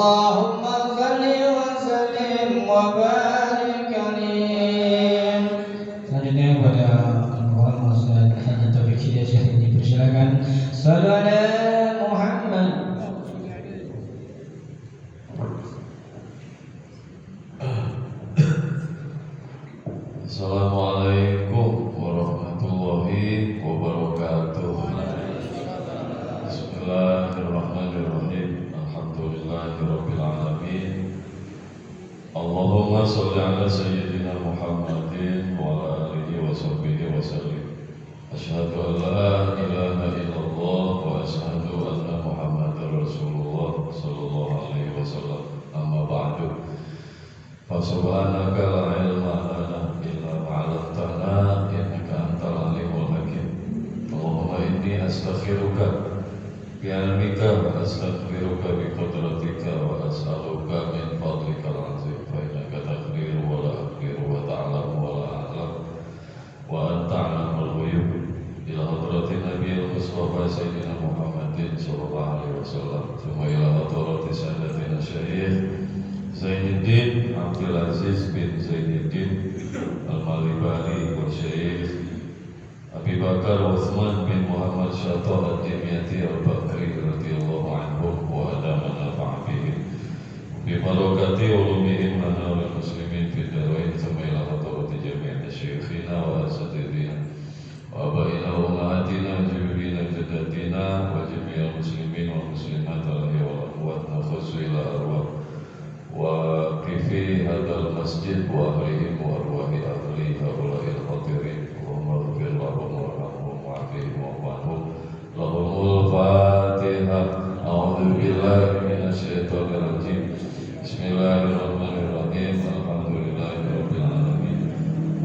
اللهم صل وسلم وبارك عليه. Selanjutnya kepada Al-Muhammad Ustaz Haji Taufik Hidayat Syekh ini persilakan. Sallallahu Muhammad. Assalamualaikum warahmatullahi wabarakatuh. Bismillahirrahmanirrahim. Alhamdulillahirabbil alamin. Allahumma shalli ala sayyidina Muhammadin wa ala alihi wa sahbihi wa sallim. Asyhadu an la ilaha illallah wa asyhadu anna Muhammadar Rasulullah sallallahu alaihi wasallam. Amma ba'du. Fa subhanaka la ilma lana illa ma 'allamtana innaka antal alimul hakim. Allahumma inni astaghfiruka bi 'ilmika wa astaghfiruka bi qudratika wa as'aluka min fadlikal 'azim fa innaka taqdiru wa la aqdiru wa ta'lamu wa la a'lam wa anta 'alamul ghuyub. Ila hadratin nabiyil mustafa sayyidina Muhammadin sallallahu alaihi wasallam. Thumma ila hadratis sayyidina Syekh Zainuddin Abdul Aziz bin Zainuddin Al-Malibari wa Syekh Abi Bakar Uthman bin Muhammad Syatah Ad-Dimyati Al-Bakri radhiyallahu anhum wa adama nafa'a bihim bi barakati ulumihim lana wal muslimin fid darain. Thumma ila hadrati jami'i syekhina wa asatidina wa abaina wa ummahatina jibina jaddatina wa jami'il muslimin wal muslimat alaihi wa rahmat nakhussu ila arwah wa kifi hadal masjid wa ahlihim wa arwahi ahli haula'il hadirin. Allahumma ighfir lahum warhamhum wa'afihim wa'anhum. Lahumul Fatihah. A'udzu billahi minasyaitonir rajim. Bismillahirrahmanirrahim. Alhamdulillahirabbil alamin.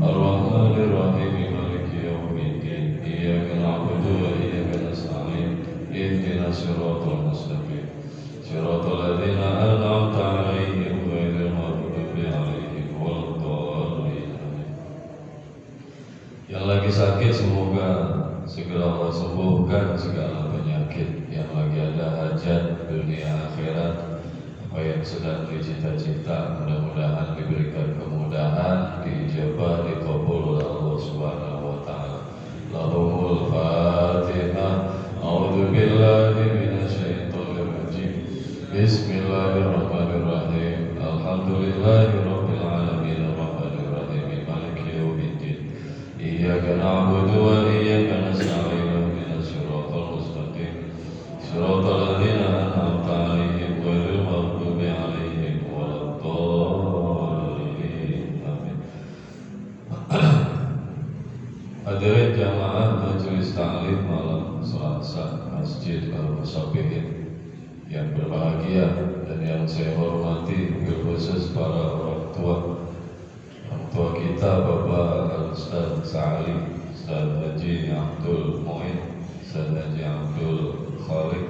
Arrahmanir rahim. Maliki yaumiddin. Iyyaka na'budu wa iyyaka nasta'in. Ihdinas siratal mustaqim. Siratal ladzina an'amta 'alaihim ghairil maghdubi 'alaihim waladdallin. Yang lagi sakit semoga segera Allah sembuhkan segala penyakit. Yang lagi ada hajat dunia akhirat, apa yang sedang dicita-cita, mudah-mudahan diberikan kemudahan, diijabah, dikabul oleh Allah Subhanahu wa taala. Lahumul Fatihah. A'udzu billahi minasyaitonir rajim. Bismillahirrahmanirrahim. Alhamdulillahirabbil alamin. Arrahmanir rahim. Maliki yaumiddin. Iyyaka na'budu wa iyyaka nasta'in. Ihdinas siratal mustaqim. Siratal ladzina an'amta 'alaihim ghairil maghdubi 'alaihim waladdallin. Amin. Hadirin jamaah majelis taklim malam Selasa Masjid Al-Musabbihin yang berbahagia dan yang saya hormati, khusus para orang tua kita, Bapak Al-Ustaz Sa'ali, Ustaz Haji Abdul Mu'in, Ustaz Haji Abdul Khalid,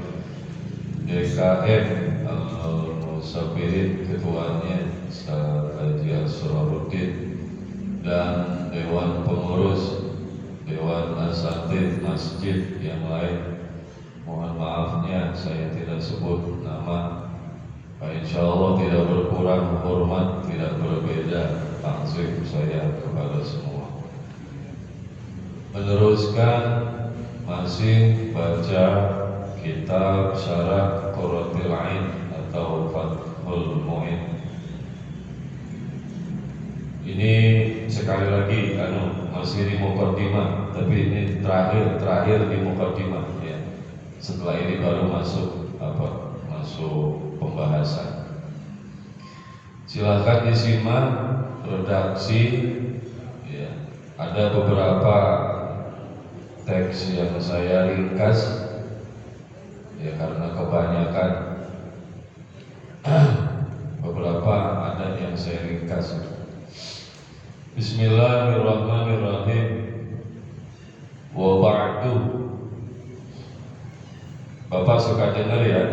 DKM Al-Musabbihin, ketuanya Ustaz Haji Asraruddin, dan Dewan Pengurus, Dewan Asatidz Masjid yang lain. Mohon maafnya saya tidak sebut nama. Insyaallah tidak berkurang hormat, tidak berbeda takzim saya kepada semua. Meneruskan masih baca kitab Syarah Qurratul Ain atau Fathul Mu'in. Ini sekali lagi masih di muqaddimah, tapi ini terakhir di muqaddimah ya. Setelah ini baru masuk pembahasan. Silakan disimak redaksi ya. Ada beberapa teks yang saya ringkas ya, karena kebanyakan beberapa ada yang saya ringkas. Bismillahirrahmanirrahim. Wa ba'du. Bapak suka dengar ya,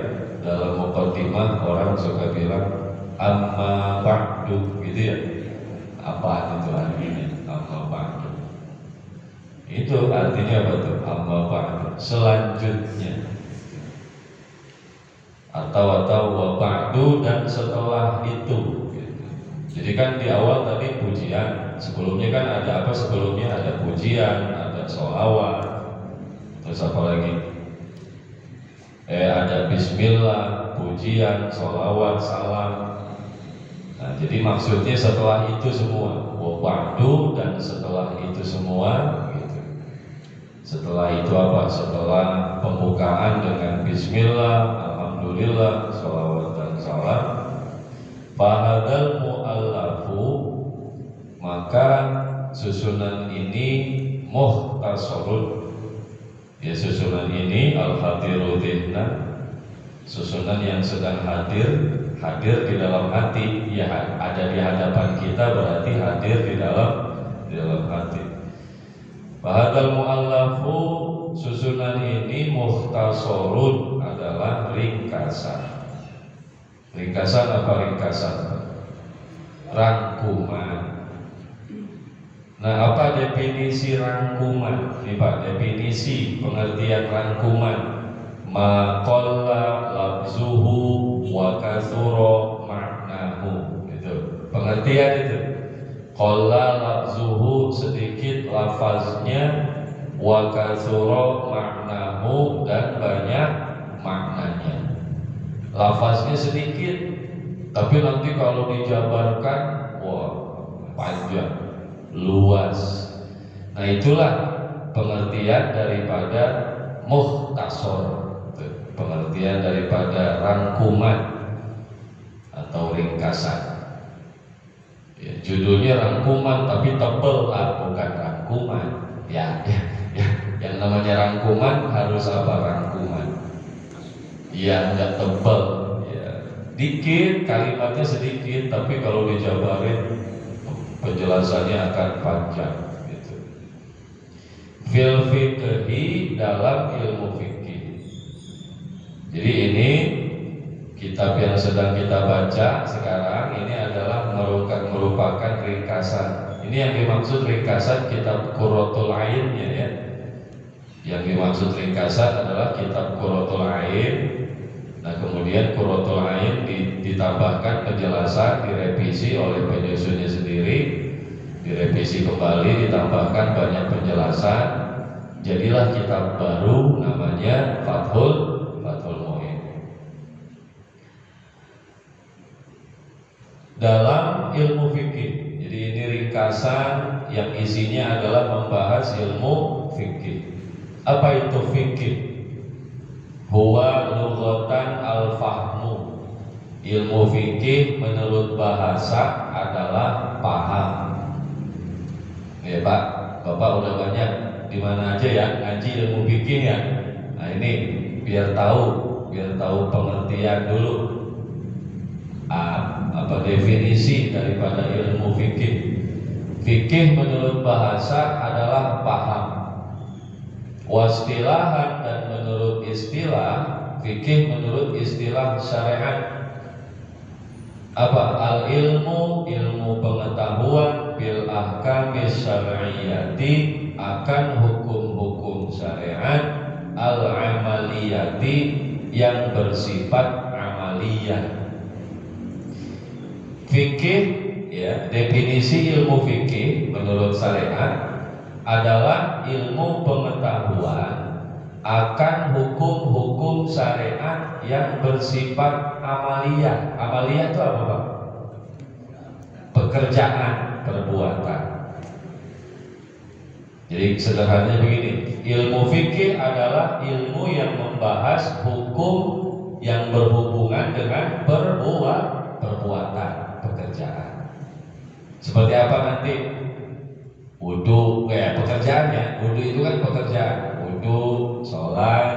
dalam muqaddimah orang suka bilang amma ba'du gitu ya. Apa itu artinya amma ba'du? Itu artinya apa tuh? Amma ba'du, selanjutnya. atau wa ba'du dan setelah itu gitu. Jadi kan di awal tadi pujian, sebelumnya kan ada apa? Sebelumnya ada pujian, ada sholawat, terus apa lagi? Ada bismillah, pujian, sholawat, salam. Nah, jadi maksudnya setelah itu semua, wa ba'du dan setelah itu semua gitu. Setelah itu apa? Setelah pembukaan dengan bismillah, alhamdulillah, sholawat dan salam, fahadal mu'allafu, maka susunan ini muhtasarun, ya susunan ini al-hadiru dhihna, susunan yang sedang hadir di dalam hati, ya ada di hadapan kita berarti hadir di dalam hati. Bahadal mu'allafu, susunan ini mukhtasarun, adalah ringkasan. Ringkasan apa ringkasan? Rangkuman. Nah, apa definisi rangkuman? Ini Pak, definisi pengertian rangkuman. Ma qalla lafzuhu wa kathura ma'nahu. Itu pengertian itu. Qalla lafzuhu, sedikit lafaznya, wa kathura ma'nahu, dan banyak maknanya. Lafaznya sedikit, tapi nanti kalau dijabarkan, wah, panjang, luas. Nah, itulah pengertian daripada mukhtasar, pengertian daripada rangkuman atau ringkasan. Ya, judulnya rangkuman tapi tebel lah, bukan rangkuman. Ya, yang namanya rangkuman harus apa rangkuman? Ya, enggak tebel, ya, dikit, kalimatnya sedikit, tapi kalau dijabarin penjelasannya akan panjang gitu. Fil fiqhi, dalam ilmu fikih. Jadi ini kitab yang sedang kita baca sekarang ini adalah merupakan ringkasan. Ini yang dimaksud ringkasan kitab Qurratul Ainnya ya. Yang dimaksud ringkasan adalah kitab Qurratul Ain. Nah, kemudian Qurratul Ain ditambahkan penjelasan, direvisi oleh penyusunnya sendiri, direvisi kembali, ditambahkan banyak penjelasan. Jadilah kitab baru namanya Fathul Mu'in. Dalam ilmu fikih. Jadi ini ringkasan yang isinya adalah membahas ilmu fikih. Apa itu fikih? Huwa lughatan al-fahmu. Ilmu fikih menurut bahasa adalah paham. Ya Pak, Bapak udah banyak di mana aja ya ngaji ilmu fikih ya. Nah ini biar tahu pengertian dulu. Apa definisi daripada ilmu fikih? Fikih menurut bahasa adalah paham. Wastilahan, dan menurut istilah fikih, menurut istilah syariat apa? Al ilmu, ilmu pengetahuan, bil ahkamis syar'iyyati, akan hukum-hukum syariat, al amaliyati, yang bersifat amaliyah. Fikih ya, definisi ilmu fikih menurut syariat adalah ilmu pengetahuan akan hukum-hukum syariat yang bersifat amaliyah. Amaliyah itu apa Pak? Pekerjaan, perbuatan. Jadi sederhananya begini, ilmu fikih adalah ilmu yang membahas hukum yang berhubungan dengan perbuatan, pekerjaan. Seperti apa nanti? Wudu, kayak pekerjaannya. Wudu itu kan pekerjaan. Wudu, sholat.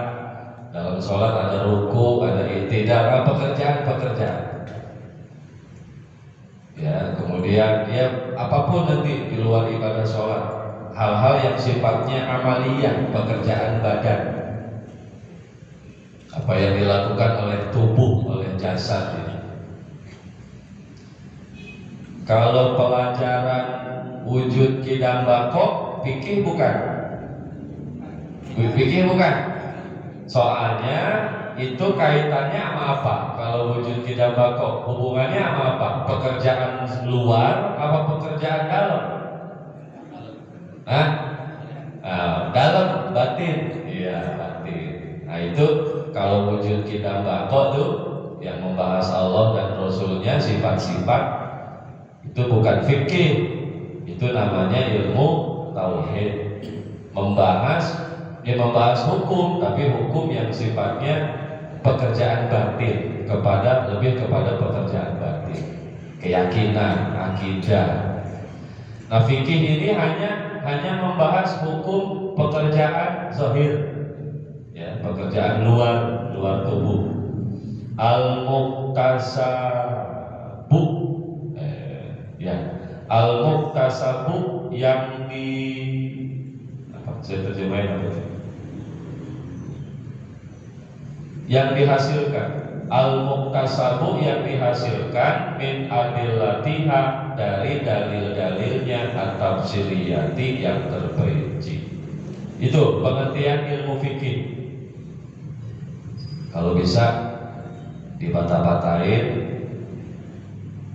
Dalam sholat ada ruku, ada i'tidal, pekerjaan. Ya, kemudian ya apapun nanti di luar ibadah sholat, hal-hal yang sifatnya amaliyah, pekerjaan badan. Apa yang dilakukan oleh tubuh, oleh jasad ini. Kalau pelajaran wujud kidam bako, fikih bukan. Fikih bukan. Soalnya itu kaitannya sama apa? Kalau wujud kita bako, hubungannya sama apa? Pekerjaan luar apa pekerjaan dalam? Hah? Dalam, batin. Iya, batin. Nah itu kalau wujud kita bako tuh yang membahas Allah dan Rasulnya sifat-sifat itu bukan fikih, itu namanya ilmu tauhid. Membahas hukum, tapi hukum yang sifatnya pekerjaan batin lebih kepada pekerjaan batin, keyakinan, akidah. Nah, fikih ini hanya membahas hukum pekerjaan zahir, ya, pekerjaan luar tubuh. Al-muktasabu, al-muktasabu yang saya terjemahin apa itu? Yang dihasilkan, al-muktasabu yang dihasilkan min adillatiha dari dalil-dalilnya at-tafsiriyati yang terperinci. Itu pengertian ilmu fikih. Kalau bisa dibata-batain,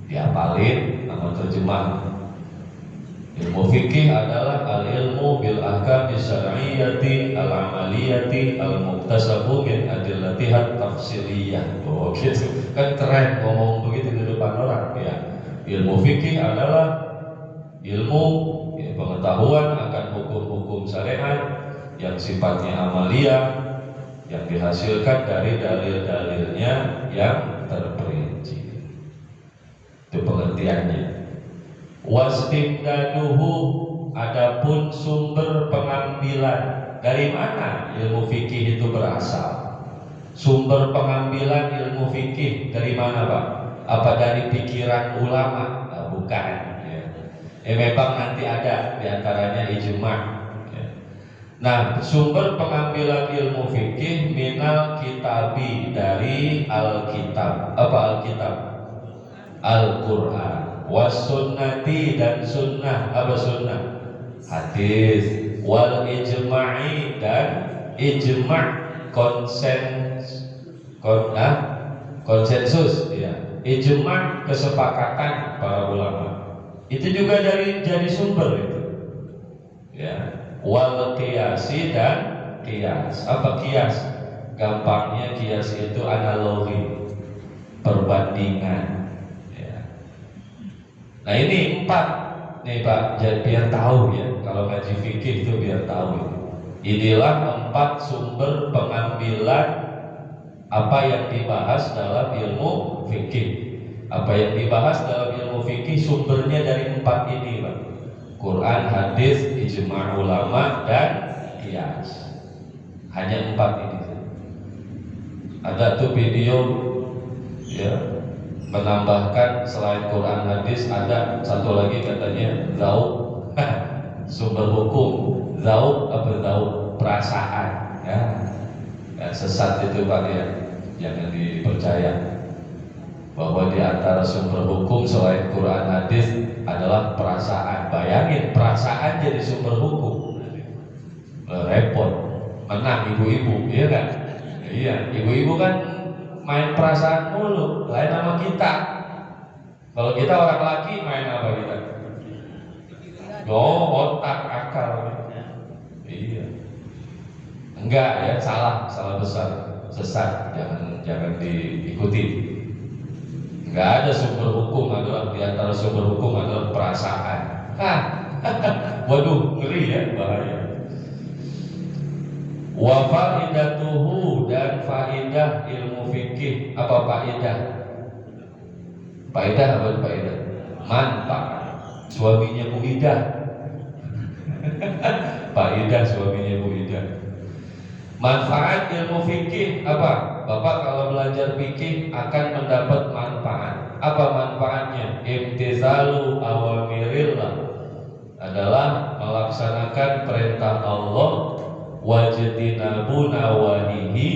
dihafalin nama terjemah. Ilmu fikih adalah al-ilmu bil ahkam syar'iyyati al-amaliyati al-muktasabu min adillatiha tafsiliyah. Oh gitu, kan keren ngomong begitu di depan orang ya. Ilmu fikih adalah ilmu pengetahuan akan hukum-hukum syariat yang sifatnya amaliyah, yang dihasilkan dari dalil-dalilnya yang terperinci. Itu pengertiannya. Wastimdaduhu, adapun sumber pengambilan, dari mana ilmu fikih itu berasal? Sumber pengambilan ilmu fikih dari mana, Pak? Apa dari pikiran ulama? Nah, bukan ya. Memang nanti ada diantaranya ijma ya. Nah, sumber pengambilan ilmu fikih minal kitabi, dari alkitab. Apa alkitab? Al-Quran. Wasunnati, dan sunnah. Apa sunnah? Hadis. Wal ijma'i, dan ijma', konsensus ya. Ijma', kesepakatan para ulama. Itu juga jadi sumber itu ya. Wal qiyasi, dan qiyas. Apa qiyas? Gampangnya qiyas itu analogi, perbandingan. Nah ini 4 nih Pak, jadi biar tahu ya, kalau ngaji fikih itu biar tahu. Inilah 4 sumber pengambilan apa yang dibahas dalam ilmu fikih. Apa yang dibahas dalam ilmu fikih sumbernya dari 4 ini Pak. Quran, hadis, ijma' ulama, dan qiyas. Hanya 4 ini. Ada tuh video ya, menambahkan selain Quran hadis ada satu lagi katanya zauk, sumber hukum. Zauk apa zauk? Perasaan ya. Sesat itu Pak ya, jangan dipercaya bahwa di antara sumber hukum selain Quran hadis adalah perasaan. Bayangin perasaan jadi sumber hukum, repot. Menang ibu-ibu, iya kan? Iya, ibu-ibu kan main perasaan mulu, lain sama kita. Kalau kita orang laki main apa kita? Otak, akal. Iya. Enggak ya, salah besar, sesat, jangan diikuti. Enggak ada sumber hukum adalah, di antara sumber hukum adalah perasaan. Waduh, ngeri ya, bahaya. Wa faidatuhu, dan faidah ilmu fikih. Apa faidah? Faidah apa faidah? Manfaat. Suaminya Bu Ida. Faidah suaminya Bu Ida. Manfaat ilmu fikih apa? Bapak kalau belajar fikih akan mendapat manfaat. Apa manfaatnya? Imtizalu awamirillah, adalah melaksanakan perintah Allah, wajtinabu nawahihi,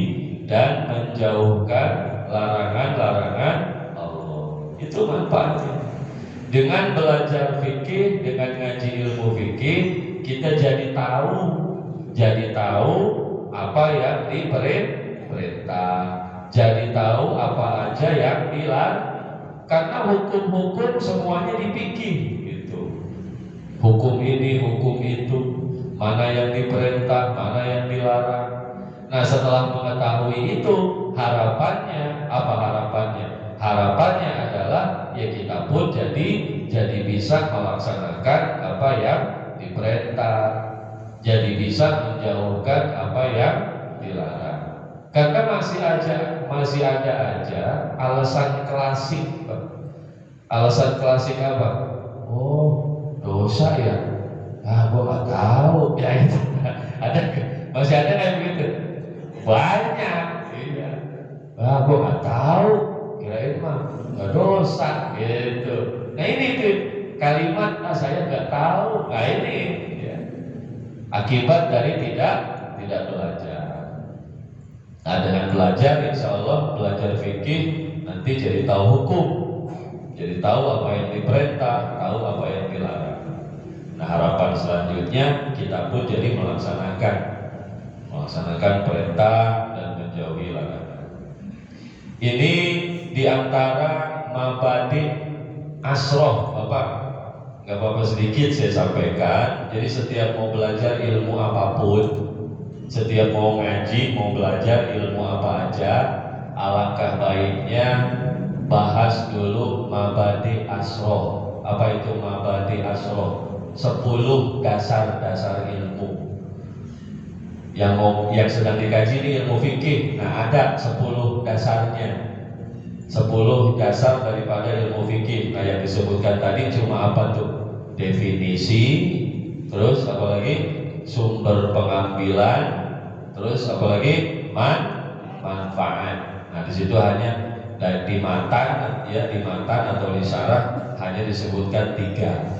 dan menjauhkan larangan-larangan Allah. Itu manfaatnya. Dengan belajar fikih, dengan ngaji ilmu fikih, kita jadi tahu apa yang diperintah, jadi tahu apa aja yang dilarang. Karena hukum-hukum semuanya dipikir gitu. Hukum ini, hukum itu, mana yang diperintah, mana yang dilarang. Nah, setelah mengetahui itu, harapannya apa harapannya? Harapannya adalah ya kita pun jadi bisa melaksanakan apa yang diperintah, jadi bisa menjauhkan apa yang dilarang. Karena masih ada aja alasan klasik. Alasan klasik apa? Oh, dosa ya? Ah, gua nggak tahu. Ya itu ada, masih ada kayak begitu. Banyak, iya. Ah, gua nggak tahu. Kirain mah nggak dosa, gitu. Nah ini tuh kalimat saya nggak tahu. Nah ini ya, akibat dari tidak belajar. Nah dengan belajar, insya Allah belajar fikih nanti jadi tahu hukum, jadi tahu apa yang diperintah, tahu apa yang dilarang. Nah harapan selanjutnya kita pun jadi melaksanakan perintah dan menjauhi larangan. Ini diantara mabadi asroh, Bapak. Gak apa-apa sedikit saya sampaikan. Jadi setiap mau belajar ilmu apapun, setiap mau ngaji, mau belajar ilmu apa aja, alangkah baiknya bahas dulu mabadi asroh. Apa itu mabadi asroh? 10 dasar-dasar ilmu. Yang sedang dikaji ini ilmu fikih. Nah ada 10 dasarnya, 10 dasar daripada ilmu fikih. Nah yang disebutkan tadi cuma apa tuh? Definisi, terus apa lagi? Sumber pengambilan, terus apalagi manfaat. Nah di situ hanya di matan atau di syarah hanya disebutkan 3.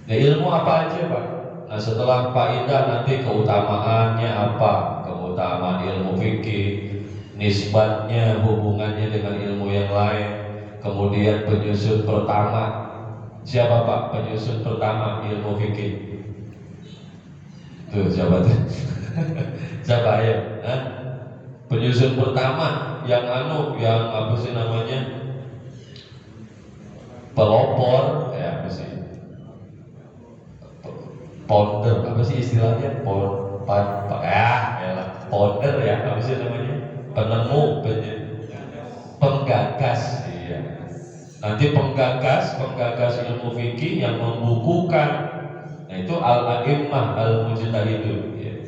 Nah ilmu apa aja Pak? Nah setelah faedah nanti keutamaannya apa? Keutamaan ilmu fikih, nisbatnya, hubungannya dengan ilmu yang lain. Kemudian penyusun pertama. Siapa Pak penyusun pertama ilmu fikih? Tuh siapa tuh? Siapa ya? Penyusun pertama yang apa sih namanya? Pelopor, ya apa sih? Founder, apa sih istilahnya? Founder ya, apa sih namanya? Penemu, penggagas, iya. Nanti penggagas ilmu fikih yang membukukan, nah itu al-a'immah al-mujtahidun, ya.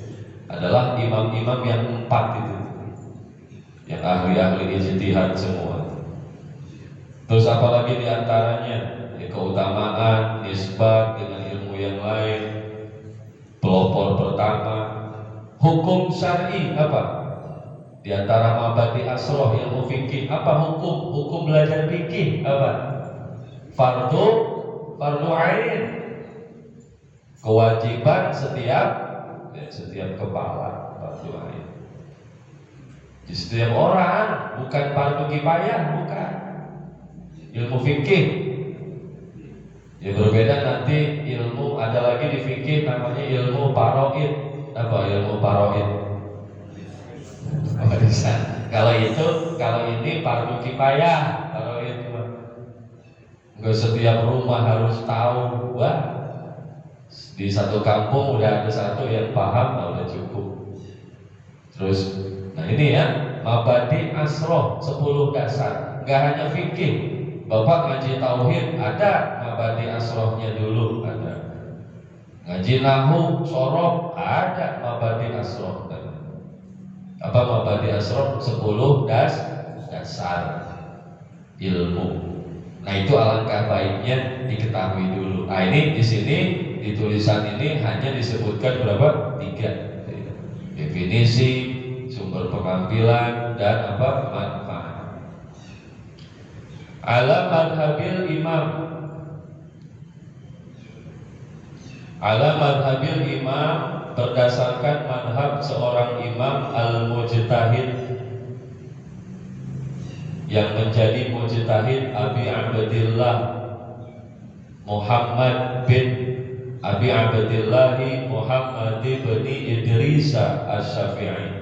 Adalah imam-imam yang 4 itu, yang ahli-ahli ijtihad semua. Terus apalagi diantaranya ya, keutamaan, nisbat dengan ilmu yang lain, pelopor pertama, hukum syar'i apa? Di antara mabadi asroh ilmu fikih apa hukum belajar fikih apa? Fardu ain, kewajiban setiap kepala, fardu ain. Di setiap orang, bukan fardu kifayah, bukan. Ilmu fikih ya berbeda nanti ilmu, ada lagi di fikih namanya ilmu paroid. Apa ilmu paroid? Kalau ini fardu kifayah. Kalau itu nggak setiap rumah harus tahu. Wah, di satu kampung udah ada satu yang paham, udah cukup. Terus, nah ini ya mabadi asroh 10 dasar. Nggak hanya fikih. Bapak ngaji tauhid ada mabadi asrohnya dulu, ada. Ngaji nahu sorof ada mabadi asroh. Apa mabadi asroh? 10 dasar ilmu. Nah itu alangkah baiknya diketahui dulu. Nah ini di sini di tulisan ini hanya disebutkan berapa? 3. Definisi, sumber pengambilan, dan apa? Manfaat. Ala madhabil imam, berdasarkan madhab seorang imam al-mujtahid yang menjadi mujtahid Abi Abdillah Muhammad bin Idris Asy-Syafi'i.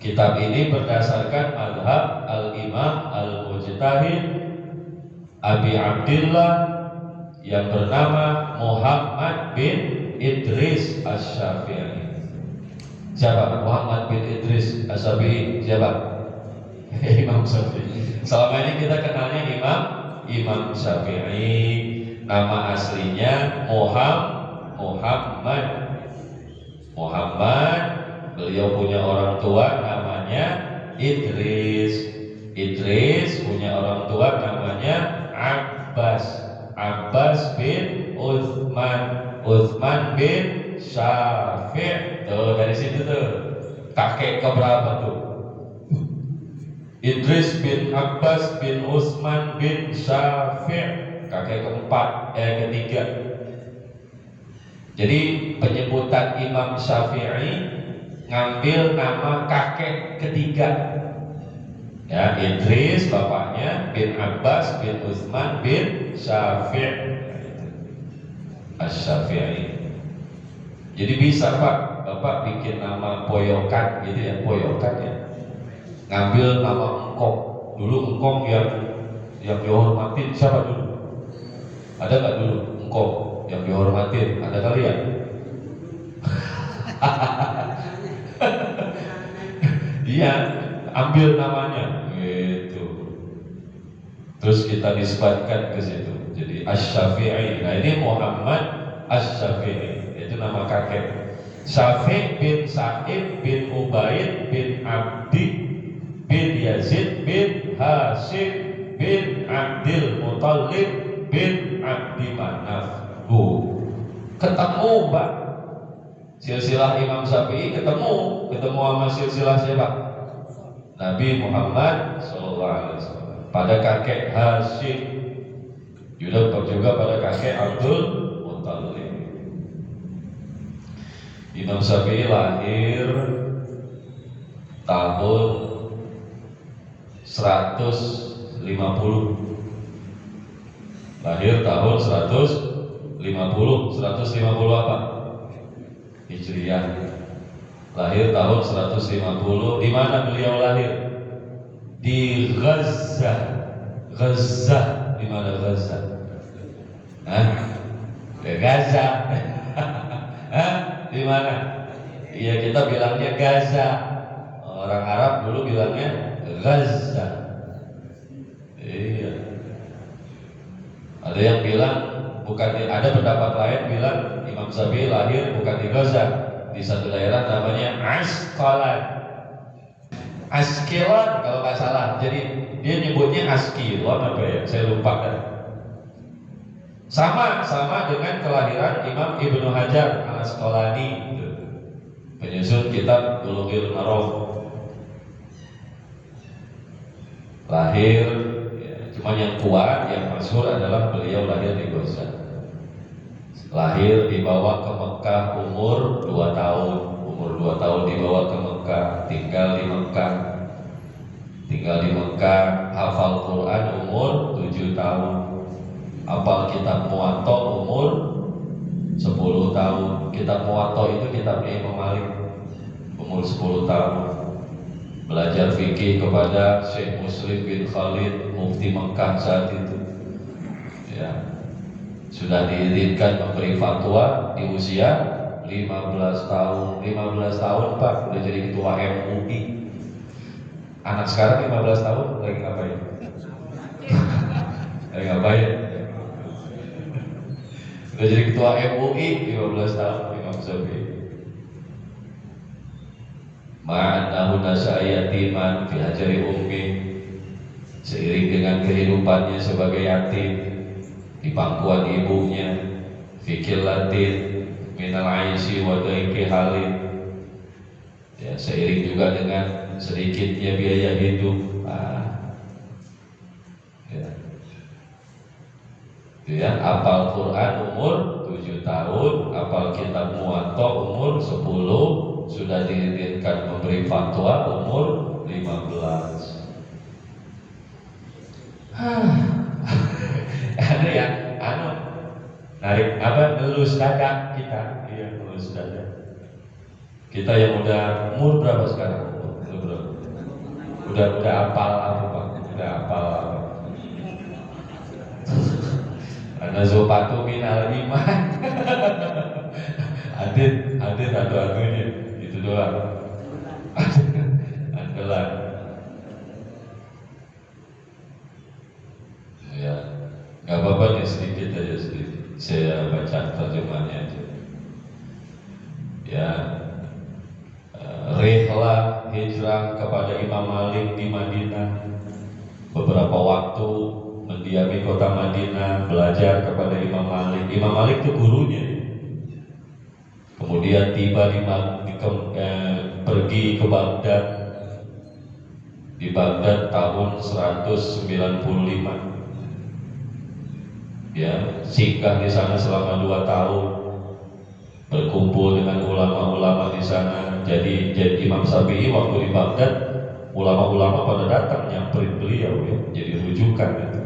Kitab ini berdasarkan mazhab Al-Imam Al-Mujtahid Abi Abdillah yang bernama Muhammad bin Idris Asy-Syafi'i. Siapa? Muhammad bin Idris Asy-Syafi'i. Siapa? Imam Syafi'i. Selama ini kita kenalnya Imam Syafi'i. Nama aslinya Muhammad. Beliau punya orang tua namanya Idris. Idris punya orang tua namanya Abbas bin Utsman bin Syafi'. Tuh dari situ tuh kakek keberapa tuh? Idris bin Abbas bin Utsman bin Syafi', kakek ketiga. Jadi penyebutan Imam Syafi'i ngambil nama kakek ketiga. Ya, Idris bapaknya bin Abbas bin Utsman bin Syafi' Asy-Syafi'i. Jadi bisa Pak, Bapak bikin nama poyokan gitu ya, poyokan ya. Ngambil nama engkong. Dulu engkong yang dihormatin siapa dulu? Ada nggak dulu engkong yang dihormatin? Ada kali ya? Iya, ambil namanya gitu. Terus kita nisbatkan ke situ. Jadi Asy-Syafi'i. Nah, ini Muhammad Asy-Syafi'i. Itu nama kakek. Syafi' bin Sa'id bin Ubaid bin Abdi bin Yazid bin Hashim bin Abdil Muthalib bin Abdi Manaf. Ketemu Pak. Silsilah Imam Syafi'i ketemu sama silsilah siapa? Nabi Muhammad SAW pada kakek Hashim, juga pada kakek Abdul Muthalib. Imam Syafi'i lahir tahun 150. Lahir tahun 150 apa? Hijriah. Lahir tahun 150. Di mana beliau lahir? Di Gaza. Di mana Gaza? Gaza. Di mana? Iya, kita bilangnya Gaza. Orang Arab dulu bilangnya Gaza. Iya. Ada yang bilang ada pendapat lain bilang Imam Syafi'i lahir bukan di Gaza, di satu daerah namanya Askelon kalau nggak salah. Jadi dia nyebutnya Askelon apa ya? Saya lupa kan. Sama dengan kelahiran Imam Ibnu Hajar Al-Asqalani, penyusun kitab Bulughul Maram. Lahir, ya, cuma yang kuat, yang masyhur adalah beliau lahir di Gaza. Lahir dibawa ke Mekah umur 2 tahun. Umur 2 tahun dibawa ke Mekah, tinggal di Mekah, hafal Quran umur 7 tahun. Hafal kitab Muwatta umur 10 tahun. Kitab Muwatta itu kitabnya Imam Malik, umur 10 tahun. Belajar fikih kepada Syekh Muslim bin Khalid, mufti Mekah saat itu. Ya. Sudah diizinkan memberi fatwa di usia 15 tahun. 15 tahun Pak, udah jadi ketua MUI. Anak sekarang 15 tahun lagi ngapain? Udah jadi ketua MUI 15 tahun Imam Syafi'i. Ma'anahu nasya'iyatiman fi hajari ummi. Seiring dengan kehidupannya sebagai yatim di pangkuan ibunya, fikir latin minal aisyi wa daiki halin. Ya, seiring juga dengan sedikitnya biaya hidup. Ya, hafal Quran umur 7 tahun, hafal kitab Muwatta umur 10, sudah diizinkan memberi fatwa umur 15. Ada yang narik nelus dada kita. Iya, nelus dada. Kita yang udah umur berapa sekarang? Umur berapa? Udah apal apa Pak? Udah apal apa? Ana zopatu minal iman. Hadit atu-atunya itu doang. Andalan. Ya, nggak apa-apa nih sedikit aja sedikit. Saya baca terjemahannya aja. Ya, rihlah hijrah kepada Imam Malik di Madinah. Beberapa waktu mendiami kota Madinah, belajar kepada Imam Malik. Imam Malik itu gurunya. Kemudian tiba pergi ke Baghdad. Di Baghdad tahun 195. Ya, singgah di sana selama 2 tahun, berkumpul dengan ulama-ulama di sana. Jadi Imam Syafi'i waktu di Baghdad, ulama-ulama pada datang nyamperin beliau ya, jadi rujukan gitu.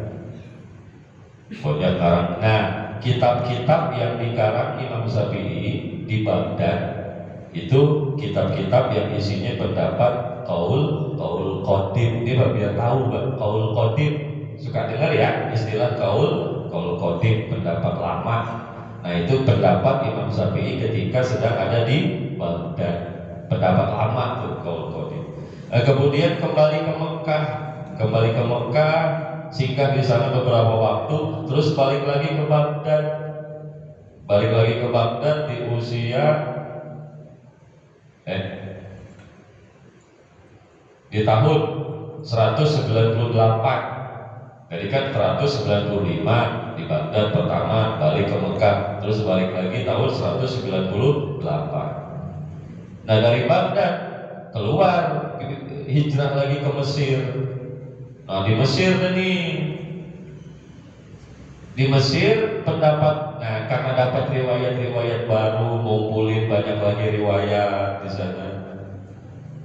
Pokoknya karang. Nah, kitab-kitab yang dikarang Imam Syafi'i di Baghdad itu kitab-kitab yang isinya pendapat qaul qadim. Ini biar tahu Pak, qaul qadim. Suka dengar ya istilah qaul qadim, pendapat lama. Nah, itu pendapat Imam Syafi'i ketika sedang ada di Baghdad. Pendapat lama tuh qaul qadim. Kemudian kembali ke Mekah, singgah di sana beberapa waktu, terus balik lagi ke Baghdad di usia di tahun 198. Jadi kan 195 di Baghdad pertama, balik ke Mekah, terus balik lagi tahun 198. Nah, dari Baghdad keluar hijrah lagi ke Mesir. Nah, di Mesir pendapat, nah karena dapat riwayat-riwayat baru, ngumpulin banyak lagi riwayat di sana.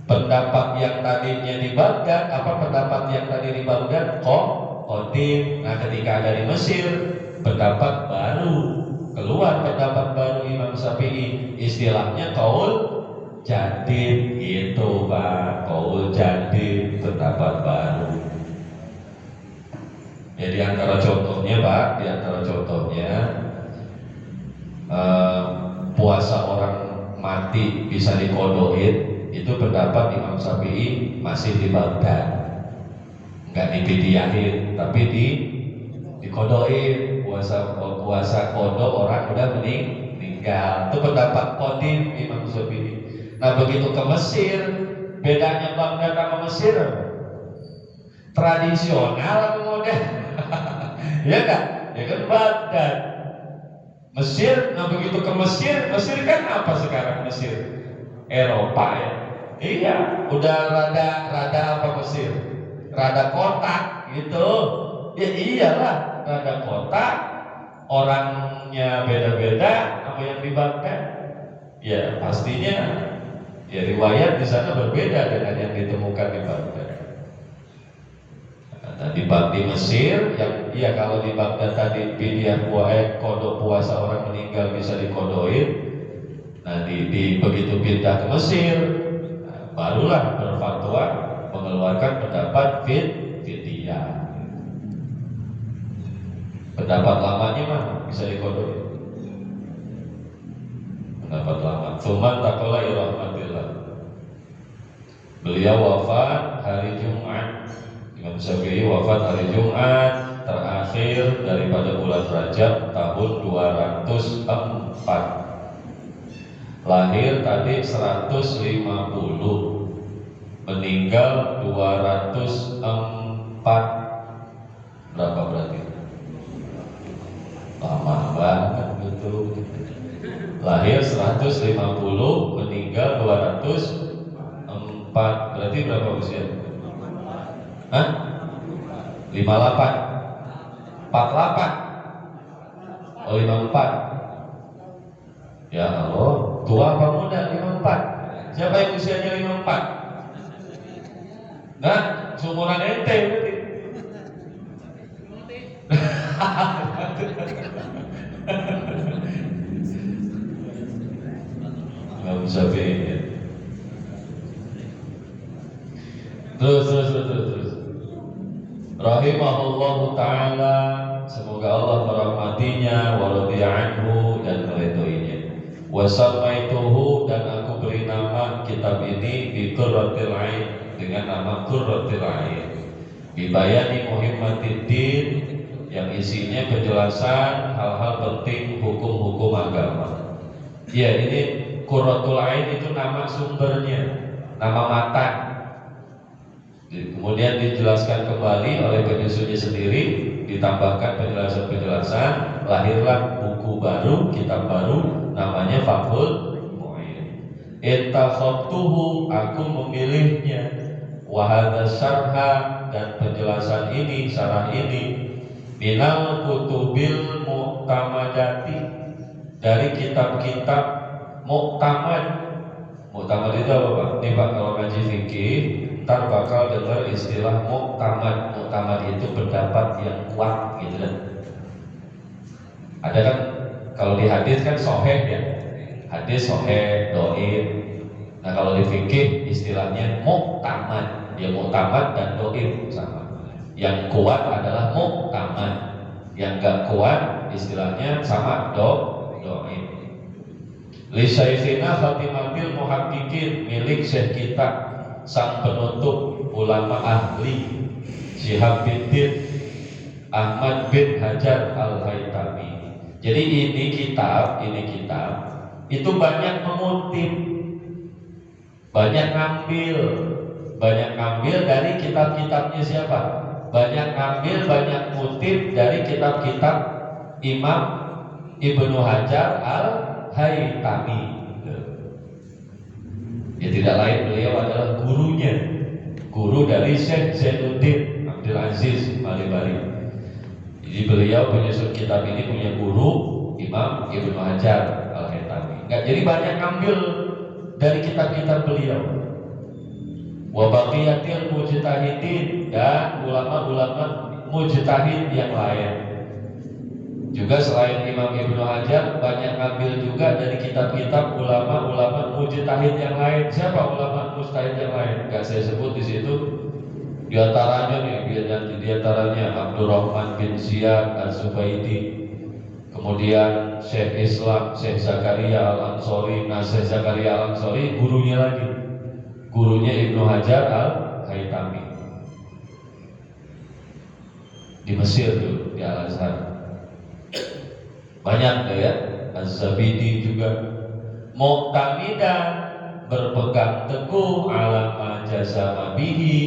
Pendapat yang tadinya di Baghdad, pendapat yang tadi di Baghdad qadim. Nah, ketika ada di Mesir, pendapat baru keluar, pendapat baru Imam Syafi'i, istilahnya qaul jadid gitu Pak, qaul jadid, pendapat baru. Ya, di antara contohnya Pak, puasa orang mati bisa dikodoin, itu pendapat Imam Syafi'i masih di Baghdad, nggak dibidiahin, tapi dikodoin. Puasa kodo orang udah meninggal, itu pendapat qadim Imam Syafi'i. Nah, begitu ke Mesir, bedanya Baghdad sama Mesir, tradisional atau modern? Ya kan? Ya kan Baghdad. Mesir, nah begitu ke Mesir kan apa sekarang Mesir? Eropa ya. Iya, udah rada apa Mesir? Rada kota gitu. Ya iyalah, rada kota. Orangnya beda-beda apa yang di Baghdad. Ya pastinya ya riwayat di sana berbeda dengan yang ditemukan di Baghdad. Nah, di Mesir yang kalau di Baghdad tadi bidiah kodok puasa orang meninggal bisa dikodoin. Nah, begitu pindah ke Mesir, nah, barulah berfatwa mengeluarkan pendapat fidyah. Pendapat lamanya mah bisa dikodoin. Pendapat lama. Tsumma taqala irahmatillah. Beliau wafat hari Jumat. Imam Syafi'i wafat hari Jumat terakhir daripada bulan Rajab tahun 204. Lahir tadi 150, meninggal 204. Berapa berarti? Lama banget gitu. Lahir 150, meninggal 204. Berarti berapa usia? Hah? 58. 48. Oh, 54. Ya Allah, tua apa muda? 54. Siapa yang usianya 54? Nah, seumuran ente berarti. Nggak bisa beda. Terus rahimahullahu ta'ala, semoga Allah merahmatinya, wa radiya anhu, dan meridhoinya. Wa samaituhu, dan aku beri nama kitab ini bi Qurratul Ain, dengan nama Qurratul Ain, bi bayani muhimmatiddin, yang isinya penjelasan hal-hal penting hukum-hukum agama. Ya, ini Qurratul Ain itu nama sumbernya, nama matan. Kemudian dijelaskan kembali oleh penyusunnya sendiri, ditambahkan penjelasan-penjelasan, lahirlah buku baru, kitab baru, namanya Fathul Mu'in. Intakhabtuhu, aku memilihnya, wa hadza syarha, dan penjelasan ini, syarah ini, minal kutubil mu'tamadati, dari kitab-kitab mu'tamad. Mu'tamad itu apa Pak? Ini Pak, kalau ngaji fikih ntar bakal dengar istilah mu'tamad. Mu'tamad itu pendapat yang kuat gitu kan. Ada kan kalau di hadis kan sahih ya, hadis sahih, dhaif. Nah kalau di fikih istilahnya mu'tamad. Ya mu'tamad dan dhaif sama. Yang kuat adalah mu'tamad, yang gak kuat istilahnya sama dhaif. Li Syekhina Khatimatil Muhaqqiqin, milik Syekh kita sang penutup ulama ahli, Syihabuddin Ahmad bin Hajar Al-Haytami. Jadi ini kitab itu banyak mengutip, banyak ngambil dari kitab-kitabnya siapa? Banyak ngambil, banyak kutip dari kitab-kitab Imam Ibnu Hajar Al-Haytami. Ya tidak lain, beliau adalah gurunya, guru dari Syekh Zainuddin Abdul Aziz Malibari. Jadi beliau penyusun kitab ini punya guru Imam Ibnu Hajar Al-Haytami. Jadi banyak ngambil dari kitab-kitab beliau. Wa baqiyatil mujtahidin, dan ulama-ulama mujtahid yang lain. Juga selain Imam Ibnu Hajar, banyak ngambil juga dari kitab-kitab ulama-ulama mujtahid yang lain. Siapa ulama mujtahid yang lain? Gak saya sebut di situ. Di antaranya Abdurrahman bin Ziyad Al-Zubaidi, kemudian Syekh Islam Syekh Zakaria Al-Ansori. Nah Syekh Zakaria Al-Ansori gurunya Ibnu Hajar Al-Haytami di Mesir dulu, di Al-Azhar. Banyak ya, Az-Zabidi juga. Mu'tamidan, berpegang teguh, ala ma jazama bihi,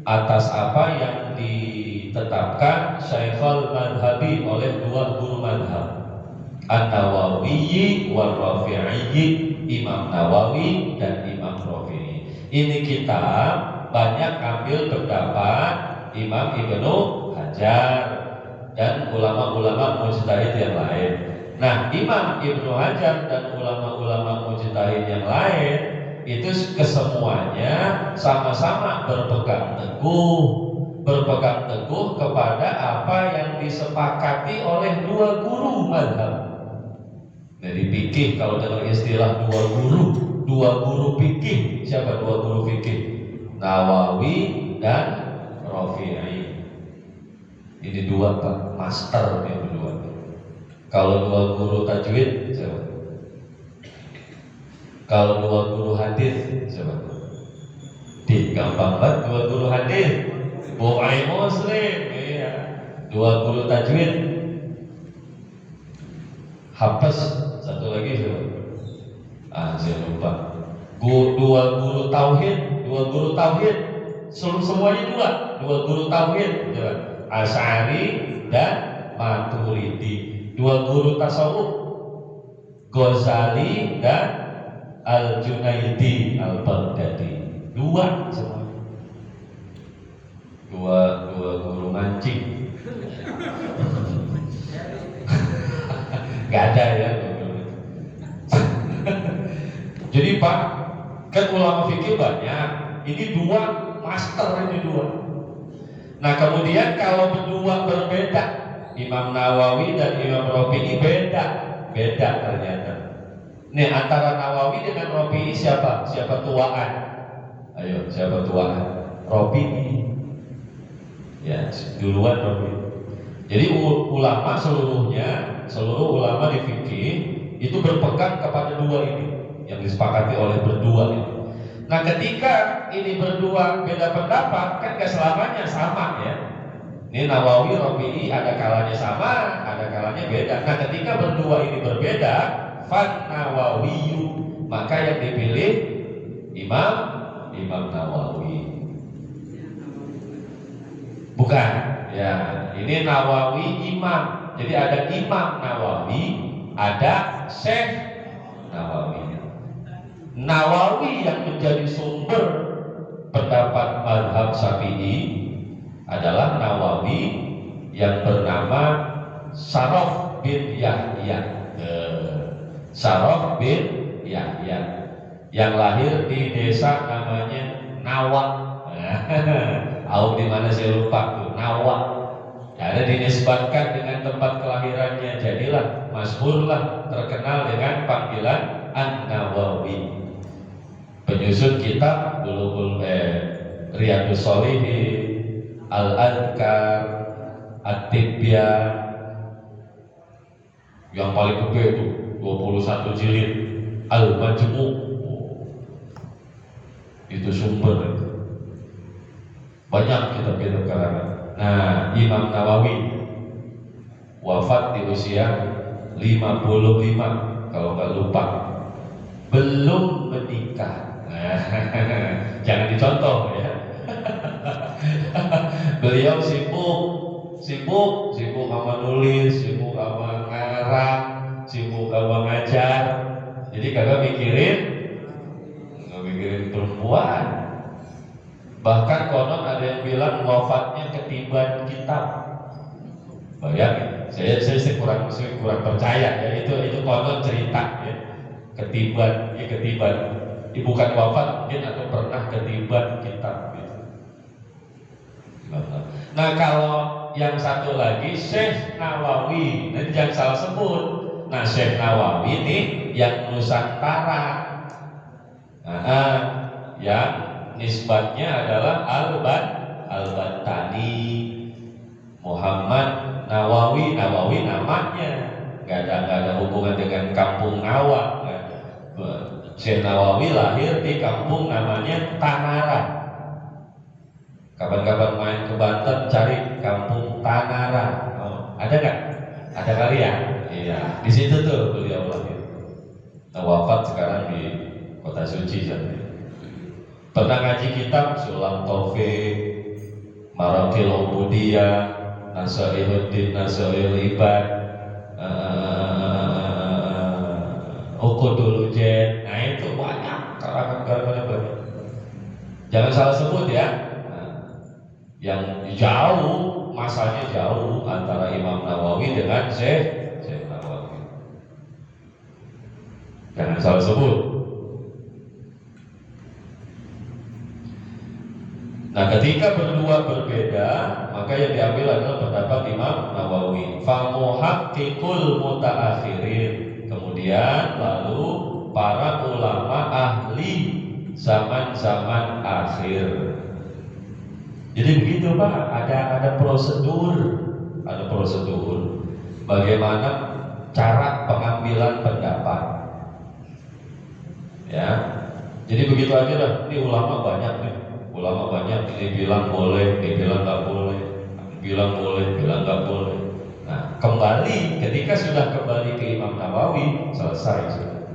atas apa yang ditetapkan Syekhul Madhabi, oleh dua guru madhab, An-Nawawi wal Rafi'i, Imam Nawawi dan Imam Rafi'i. Ini kitab banyak ambil pendapat Imam Ibnu Hajar dan ulama-ulama mujtahid yang lain. Nah, Imam Ibnu Hajar dan ulama-ulama mujtahid yang lain itu kesemuanya sama-sama berpegang teguh kepada apa yang disepakati oleh dua guru mazhab. Jadi fikih, kalau dengar istilah dua guru fikih, siapa dua guru fikih? Nawawi dan Rafi'i. Ini dua Pak, master yang berdua. Kalau dua guru tajwid siapa? Kalau dua guru hadis siapa? Gampang banget, dua guru hadis Bukhari Muslim, iya. Dua guru tajwid Hafiz, satu lagi siapa? Saya lupa. Dua guru tauhid, semuanya dua guru tauhid, Asy'ari dan Maturidi. Dua guru tasawuf, Ghazali dan Al-Junaidi Al-Baghdadi. Dua semua. Dua guru mancing. Gak ada ya. Jadi Pak, kan ulama fikih banyak. Ini dua master, ini dua. Nah kemudian kalau berdua berbeda, Imam Nawawi dan Imam Rafi'i beda ternyata. Nih antara Nawawi dengan Rafi'i siapa tuaan? Ayo siapa tuaan? Rafi'i. Ya, duluan Rabi. Jadi ulama seluruhnya, seluruh ulama di fikih itu berpegang kepada dua ini yang disepakati oleh berdua ini. Nah, ketika ini berdua beda pendapat, kan gak selamanya sama ya. Ini Nawawi, Rafi'i ada kalanya sama, ada kalanya beda. Nah, ketika berdua ini berbeda, fan Nawawiyu, maka yang dipilih Imam Nawawi. Bukan, ya. Ini Nawawi imam. Jadi ada Imam Nawawi, ada Syekh Nawawi. Nawawi yang menjadi sumber pendapat mazhab Syafi'i adalah Nawawi yang bernama Syaraf bin Yahya. Syaraf bin Yahya yang lahir di desa namanya Nawa. Au di mana saya lupa tuh, Nawa. Ada dinisbatkan dengan tempat kelahirannya, jadilah masyhurlah, terkenal dengan panggilan An-Nawawi. Penyusun kitab Riyadhus Shalihin, Al-Adhkar, At-Tibyah, yang paling gede itu 21 jilid, Al-Majmu', itu sumber itu. Banyak kitab-kitab karangan. Nah, Imam Nawawi wafat di usia 55 kalau nggak lupa, belum menikah. Jangan dicontoh ya. Beliau sibuk sama nulis, sibuk sama ngarang, sibuk sama ngajar. Jadi kagak mikirin perempuan. Bahkan konon ada yang bilang wafatnya ketiban kitab. Bayangin, saya kurang percaya ya, itu konon cerita ya. Ketiban. Bukan wafat mungkin, atau pernah ketiban kitab gitu. Nah, kalau yang satu lagi Syekh Nawawi, nanti jangan salah sebut. Nah, Syekh Nawawi ini yang Nusantara. Yang nisbatnya adalah Al-Bantani, Muhammad Nawawi namanya, nggak ada hubungan dengan kampung Nawa. Syekh Nawawi lahir di kampung namanya Tanara. Kapan-kapan main ke Banten cari kampung Tanara. Ada nggak? Ada kali ya? Iya, di situ tuh beliau lahir. Wafat sekarang di Kota Suci jadi. Pernah ngaji kitab Sulam Taufik, Marakil Ubudiyah, Nasailuddin Nasail Ibad, Uqudul Ujen. Nah, itu banyak karangan-karangannya banyak. Jangan salah sebut ya. Yang jauh, masanya jauh antara Imam Nawawi dengan Syekh Nawawi. Jangan salah sebut. Nah, ketika berdua berbeda, maka yang diambil adalah pendapat Imam Nawawi. Famuhaqqiqul mutaakhirin. Kemudian lalu para ulama ahli zaman-zaman akhir. Jadi begitu Pak, ada prosedur, bagaimana cara pengambilan pendapat. Ya. Jadi begitu aja lah. Ini ulama banyak nih. Ini bilang boleh, ini bilang nggak boleh, bilang boleh, bilang nggak boleh. Nah, kembali ketika sudah kembali ke Imam Nawawi, selesai sudah.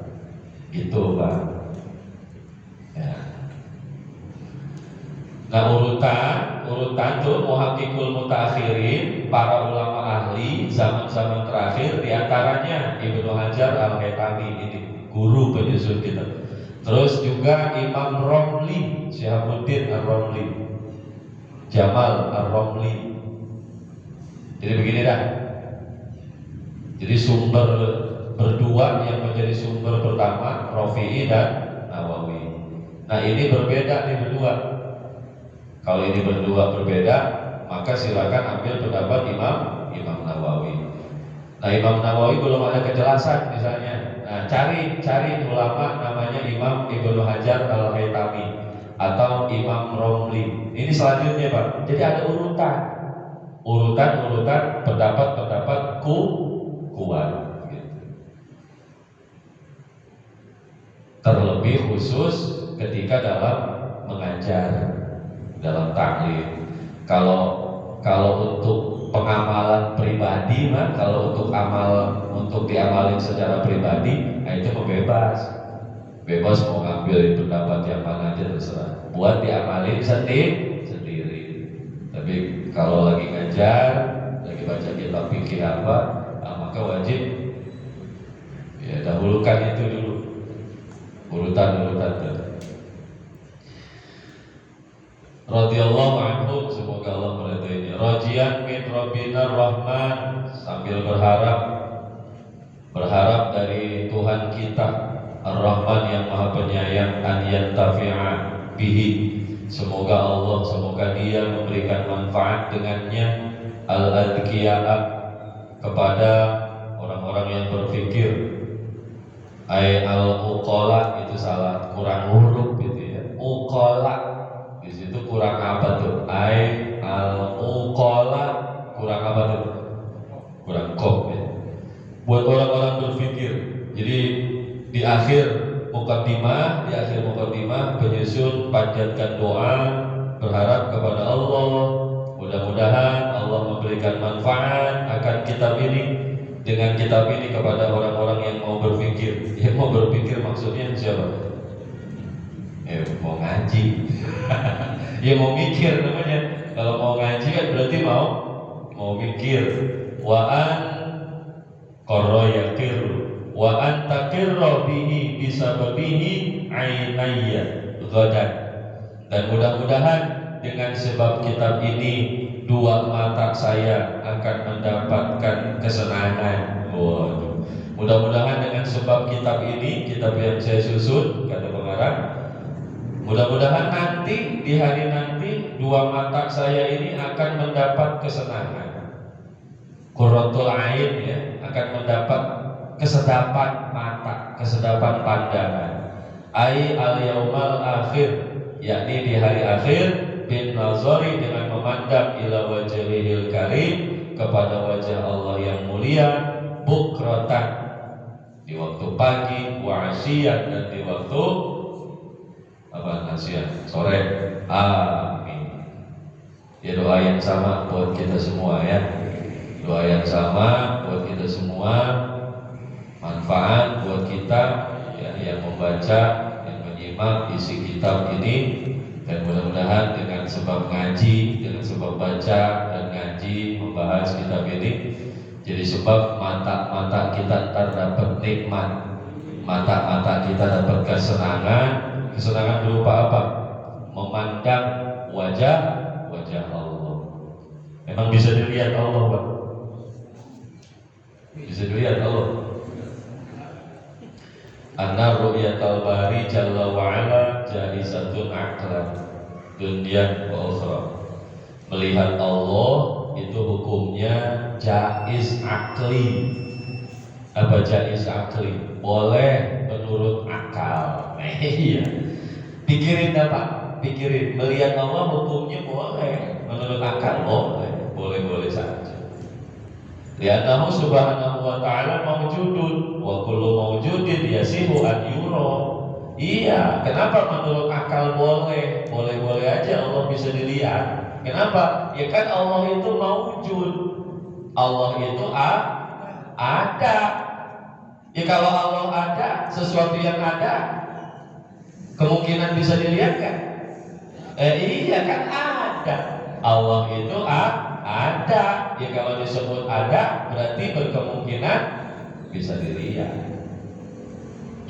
Gitu Pak. Ya. Nah, urutan tuh muhaqqiqul mutaakhirin, para ulama ahli zaman-zaman terakhir, diantaranya Ibnu Hajar Al-Haytami, ini guru penyusun kitab. Terus juga Imam Romli, Syihabuddin Ar-Romli, Jamal Ar-Romli. Jadi begini dah. Jadi sumber berdua yang menjadi sumber pertama Rafi'i dan Nawawi. Nah, ini berbeda nih berdua. Kalau ini berdua berbeda, maka silakan ambil pendapat Imam Nawawi. Nah, Imam Nawawi belum ada kejelasan misalnya. Nah, cari ulama namanya Imam Ibnu Hajar Al-Haytami atau Imam Romli. Ini selanjutnya Pak. Jadi ada urutan. urutan-urutan pendapat-pendapat kuat gitu. Terlebih khusus ketika dalam mengajar, dalam taklim. Kalau untuk pengamalan pribadi mah, kalau untuk diamalin secara pribadi, nah itu bebas mau ngambil pendapat yang mana aja terserah. Buat diamalin sendiri. Tapi kalau lagi ngajar, lagi baca kitab fikih apa, maka wajib ya dahulukan itu dulu, urutan tadi. Radhiyallahu anhu, semoga Allah meridainya. Rajian min Rabbina Rahman, sambil berharap dari Tuhan kita Ar-Rahman yang Maha Penyayang, an yantafi'a bihi, semoga Dia memberikan manfaat dengannya, al-adqiya'a, kepada orang-orang yang berpikir. Al-uqala, itu salah, kurang huruf gitu ya. Uqala di situ kurang apa tuh? Al-uqala kurang apa tuh? Kurang kop ya. Buat orang-orang berpikir. Jadi di akhir mukaddimah penyusun panjatkan doa, berharap kepada Allah, mudah-mudahan Allah memberikan manfaat akan kitab ini, dengan kitab ini kepada orang-orang yang mau berpikir. Yang mau berpikir maksudnya siapa? Mau ngaji. Ya mau mikir namanya. Kalau mau ngaji kan berarti mau mikir. Wa an qarayakir wa an takirra bihi bisababihi ainayya ghadan. Dan mudah-mudahan dengan sebab kitab ini dua mata saya akan mendapatkan kesenangan. Waduh. Mudah-mudahan dengan sebab kitab ini, kitab yang saya susun, kata pengarang, mudah-mudahan nanti di hari nanti dua mata saya ini akan mendapat kesenangan. Qurratul ain ya, akan mendapat kesedapan mata, kesedapan pandangan. Ai al-yaumal akhir, yakni di hari akhir, bin nazari, dengan memandang ila wajhil karim, kepada wajah Allah yang mulia, bukratan, di waktu pagi, wa asyian, dan di waktu sore. Amin. Ya, doa yang sama buat kita semua ya. Doa yang sama buat kita semua, manfaat buat kita ya, yang membaca, yang menyimak isi kitab ini. Dan mudah-mudahan dengan sebab ngaji, dengan sebab baca dan ngaji membahas kitab ini, jadi sebab mata-mata kita terdapat nikmat, mata-mata kita dapat kesenangan berupa apa? Memandang wajah Allah. Memang bisa dilihat Allah, Pak. Bisa dilihat Allah. Anna ru'yatal bari jalla wa ala jahisatun aqlan dunya wa ukhra. Melihat Allah itu hukumnya jaiz akli. Apa jaiz akli? Boleh menurut akal. Iya. Pikirin apa? Pikirin. Melihat Allah hukumnya boleh, menurut akal boleh saja. Li'annahu subhanahu wa ta'ala mawjudun wa kullu mawjudin yasihu an yura. Iya, kenapa menurut akal boleh aja Allah bisa dilihat? Kenapa? Ya kan Allah itu mawjud. Allah itu ada. Ya kalau Allah ada, sesuatu yang ada, kemungkinan bisa dilihat kan? Iya kan ada. Allah itu ada. Ya kalau disebut ada berarti berkemungkinan bisa dilihat.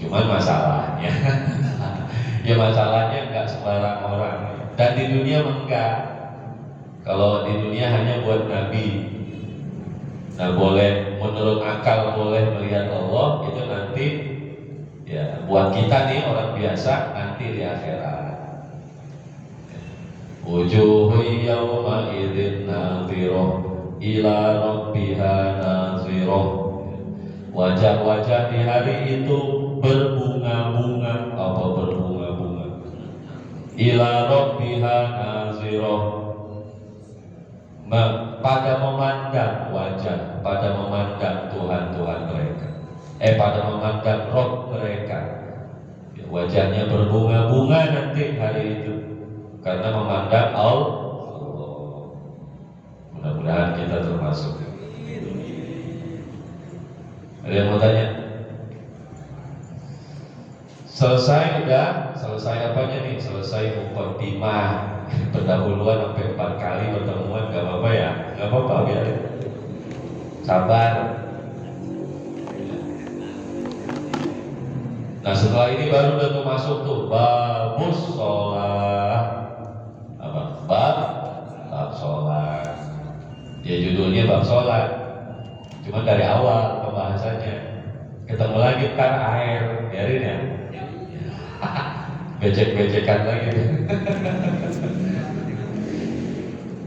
Cuman masalahnya ya masalahnya enggak sembarang orang. Dan di dunia enggak. Kalau di dunia hanya buat nabi. Nah, boleh menurut akal boleh melihat Allah, itu nanti ya buat kita nih orang biasa nanti di akhirat. Wujuhu yawma idzin nadhirah ila rabbiha nadhirah. Wajah-wajah di hari itu berbunga-bunga. Apa berbunga-bunga? Ila rabbiha nadhirah, pada memandang wajah, pada memandang Tuhan-Tuhan mereka, pada memandang roh mereka. Wajahnya berbunga-bunga nanti hari itu karena memandang Allah. Mudah-mudahan kita termasuk. Ada yang mau tanya? Selesai udah? Selesai apanya nih? Selesai muqaddimah, pendahuluan sampai 4 kali pertemuan, gak apa-apa ya? Gak apa-apa, biar sabar. Nah setelah ini baru udah tuh masuk tuh babus sholat. Apa? Bab sholat. Ya judulnya bab sholat. Cuma dari awal pembahasannya. Ketemu lagi kan air, biarin ya. Becek-becekan lagi.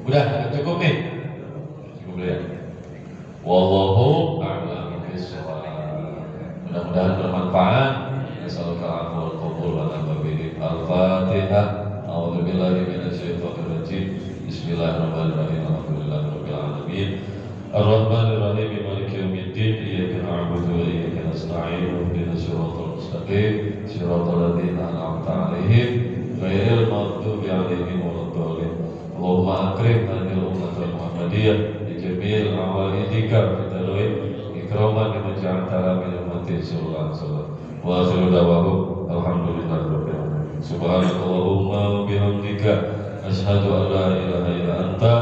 Udah cukup nih. Cukup ya. Wallahu a'lam bishawab. Mudah-mudahan bermanfaat. Assalamualaikum warahmatullahi wabarakatuh. Al-Fatihah. A'udzubillahi minasyaitonir rajim. Bismillahirrahmanirrahim. Alhamdulillahirabbil alamin. Ar-Rahmanir-Rahim. Maliki yaumiddin. Iyyaka na'budu wa iyyaka nasta'in. Ihdinas siratal mustaqim. Siratal ladzina an'amta 'alaihim ghairil maghdubi 'alaihim waladdallin. Allahumma akrim hadhil ummatal Muhammadiyah bi jamil awaidika fitaluin ikraman liman ja'alta min ummatin sallallahu alaihi wasallam. Wa akhiru da'wahum alhamdulillahirabbil alamin. Subhanakallahumma wa bihamdika asyhadu an la ilaha illa anta